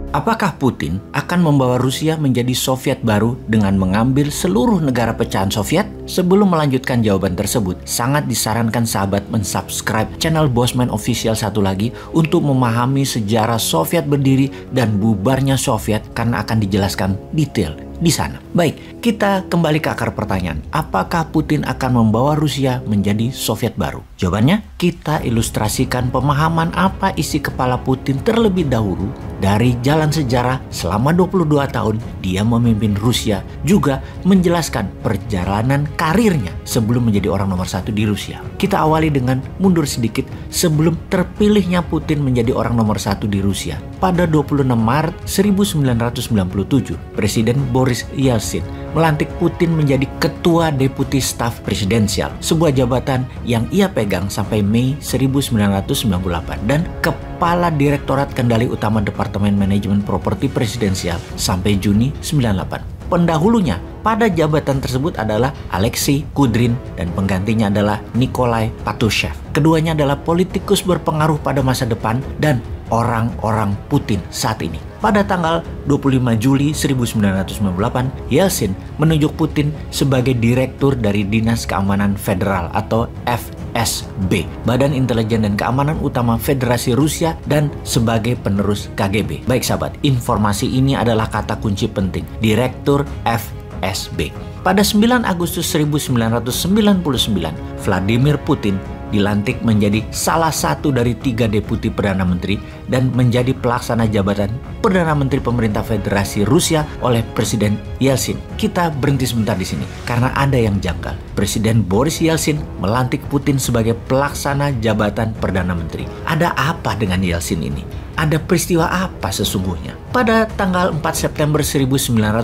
Apakah Putin akan membawa Rusia menjadi Soviet baru dengan mengambil seluruh negara pecahan Soviet? Sebelum melanjutkan jawaban tersebut, sangat disarankan sahabat mensubscribe channel Bosman Official satu lagi untuk memahami sejarah Soviet berdiri dan bubarnya Soviet karena akan dijelaskan detail di sana. Baik, kita kembali ke akar pertanyaan. Apakah Putin akan membawa Rusia menjadi Soviet baru? Jawabannya, kita ilustrasikan pemahaman apa isi kepala Putin terlebih dahulu dari jalan sejarah selama 22 tahun dia memimpin Rusia, juga menjelaskan perjalanan karirnya sebelum menjadi orang nomor satu di Rusia. Kita awali dengan mundur sedikit sebelum terpilihnya Putin menjadi orang nomor satu di Rusia. Pada 26 Maret 1997, Presiden Boris Yeltsin melantik Putin menjadi Ketua Deputi Staf Presidensial, sebuah jabatan yang ia pegang sampai Mei 1998, dan Kepala Direktorat Kendali Utama Departemen Manajemen Properti Presidensial sampai Juni 1998. Pendahulunya pada jabatan tersebut adalah Alexei Kudrin dan penggantinya adalah Nikolai Patrushev. Keduanya adalah politikus berpengaruh pada masa depan dan orang-orang Putin saat ini. Pada tanggal 25 Juli 1998, Yeltsin menunjuk Putin sebagai direktur dari Dinas Keamanan Federal atau FSB, Badan Intelijen dan Keamanan Utama Federasi Rusia, dan sebagai penerus KGB. Baik sahabat, informasi ini adalah kata kunci penting, direktur FSB. Pada 9 Agustus 1999, Vladimir Putin dilantik menjadi salah satu dari 3 deputi Perdana Menteri dan menjadi pelaksana jabatan Perdana Menteri Pemerintah Federasi Rusia oleh Presiden Yeltsin. Kita berhenti sebentar di sini karena ada yang janggal. Presiden Boris Yeltsin melantik Putin sebagai pelaksana jabatan Perdana Menteri. Ada apa dengan Yeltsin ini? Ada peristiwa apa sesungguhnya? Pada tanggal 4 September 1999,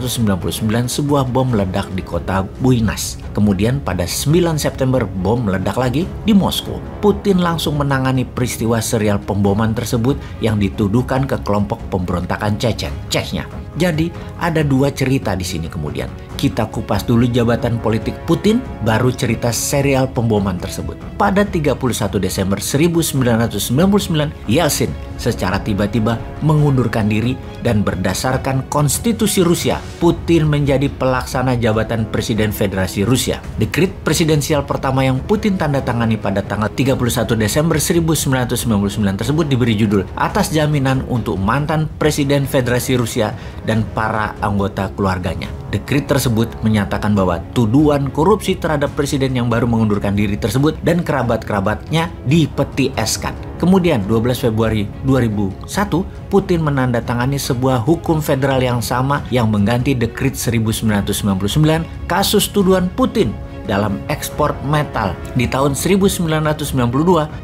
sebuah bom meledak di kota Buinas. Kemudian pada 9 September bom meledak lagi di Moskow. Putin langsung menangani peristiwa serial pemboman tersebut yang dituduhkan ke kelompok pemberontakan Chechnya. Jadi ada 2 cerita di sini kemudian. Kita kupas dulu jabatan politik Putin, baru cerita serial pemboman tersebut. Pada 31 Desember 1999, Yeltsin secara tiba-tiba mengundurkan diri dan berdasarkan konstitusi Rusia, Putin menjadi pelaksana jabatan Presiden Federasi Rusia. Dekret presidensial pertama yang Putin tanda tangani pada tanggal 31 Desember 1999 tersebut diberi judul Atas Jaminan untuk Mantan Presiden Federasi Rusia dan Para Anggota Keluarganya. Dekret tersebut menyatakan bahwa tuduhan korupsi terhadap presiden yang baru mengundurkan diri tersebut dan kerabat-kerabatnya dipetieskan. Kemudian 12 Februari 2001, Putin menandatangani sebuah hukum federal yang sama yang mengganti Dekret 1999, kasus tuduhan Putin dalam ekspor metal di tahun 1992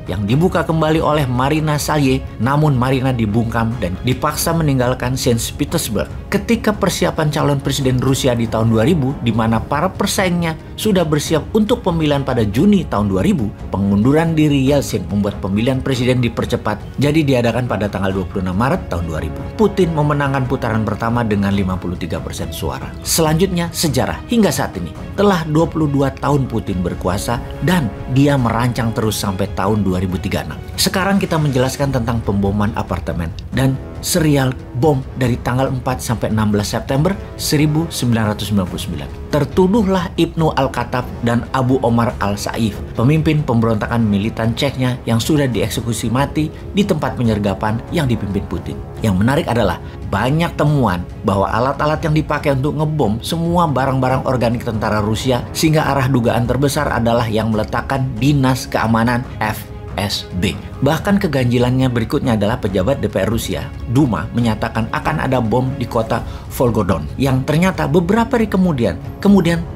yang dibuka kembali oleh Marina Salye, namun Marina dibungkam dan dipaksa meninggalkan Saint Petersburg. Ketika persiapan calon presiden Rusia di tahun 2000, di mana para persaingnya sudah bersiap untuk pemilihan pada Juni tahun 2000, pengunduran diri Yeltsin membuat pemilihan presiden dipercepat, jadi diadakan pada tanggal 26 Maret tahun 2000. Putin memenangkan putaran pertama dengan 53% suara. Selanjutnya, sejarah hingga saat ini. Telah 22 tahun Putin berkuasa dan dia merancang terus sampai tahun 2036. Sekarang kita menjelaskan tentang pemboman apartemen dan serial bom dari tanggal 4 sampai 16 September 1999. Tertuduhlah Ibnu Al-Khattab dan Abu Omar Al-Saif, pemimpin pemberontakan militan Chechnya yang sudah dieksekusi mati di tempat penyergapan yang dipimpin Putin. Yang menarik adalah banyak temuan bahwa alat-alat yang dipakai untuk ngebom semua barang-barang organik tentara Rusia, sehingga arah dugaan terbesar adalah yang meletakkan Dinas Keamanan FSB. Bahkan keganjilannya berikutnya adalah pejabat DPR Rusia, Duma, menyatakan akan ada bom di kota Volgodon yang ternyata beberapa hari kemudian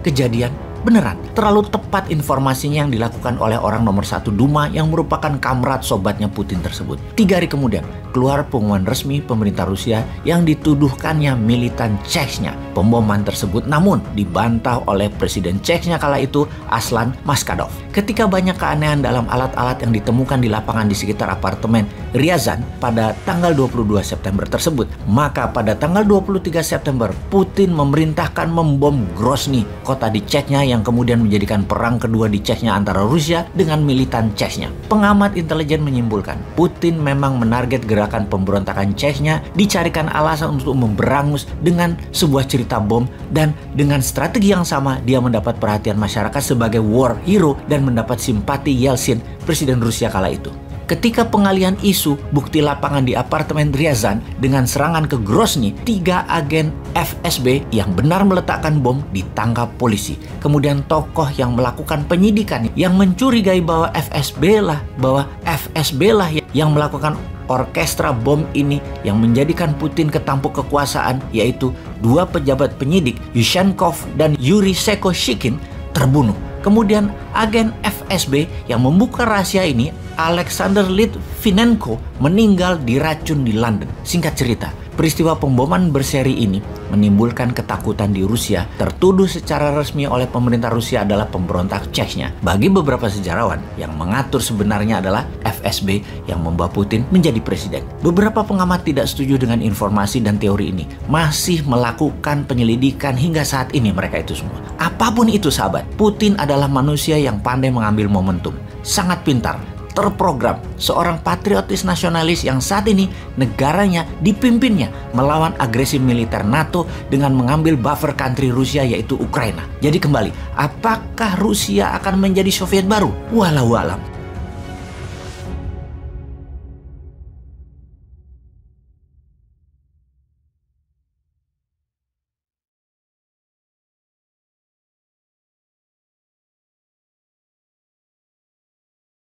kejadian beneran. Terlalu tepat informasinya yang dilakukan oleh orang nomor 1 Duma yang merupakan kamrat sobatnya Putin tersebut. 3 hari kemudian keluar pengumuman resmi pemerintah Rusia yang dituduhkannya militan Chechnya pemboman tersebut, namun dibantah oleh Presiden Chechnya kala itu, Aslan Maskadov. Ketika banyak keanehan dalam alat-alat yang ditemukan di lapangan di sekitar apartemen Ryazan pada tanggal 22 September tersebut. Maka pada tanggal 23 September, Putin memerintahkan membom Grozny, kota di Chechnya yang kemudian menjadikan perang kedua di Chechnya antara Rusia dengan militan Chechnya. Pengamat intelijen menyimpulkan, Putin memang menarget gerakan pemberontakan Chechnya, dicarikan alasan untuk memberangus dengan sebuah cerita bom, dan dengan strategi yang sama dia mendapat perhatian masyarakat sebagai war hero dan mendapat simpati Yeltsin, presiden Rusia kala itu. Ketika pengalihan isu bukti lapangan di apartemen Ryazan dengan serangan ke Grozny, 3 agen FSB yang benar meletakkan bom ditangkap polisi. Kemudian tokoh yang melakukan penyidikan yang mencurigai bahwa FSB lah yang melakukan orkestra bom ini yang menjadikan Putin ketampuk kekuasaan, yaitu 2 pejabat penyidik, Yushchenko dan Yuri Sekoshikin, terbunuh. Kemudian agen FSB yang membuka rahasia ini, Alexander Litvinenko, meninggal diracun di London. Singkat cerita, peristiwa pemboman berseri ini menimbulkan ketakutan di Rusia, tertuduh secara resmi oleh pemerintah Rusia adalah pemberontak Chechnya. Bagi beberapa sejarawan, yang mengatur sebenarnya adalah FSB yang membawa Putin menjadi presiden. Beberapa pengamat tidak setuju dengan informasi dan teori ini, masih melakukan penyelidikan hingga saat ini mereka itu semua. Apapun itu sahabat, Putin adalah manusia yang pandai mengambil momentum, sangat pintar, terprogram, seorang patriotis nasionalis yang saat ini negaranya dipimpinnya melawan agresi militer NATO dengan mengambil buffer country Rusia yaitu Ukraina. Jadi kembali, apakah Rusia akan menjadi Soviet baru? Walau alam.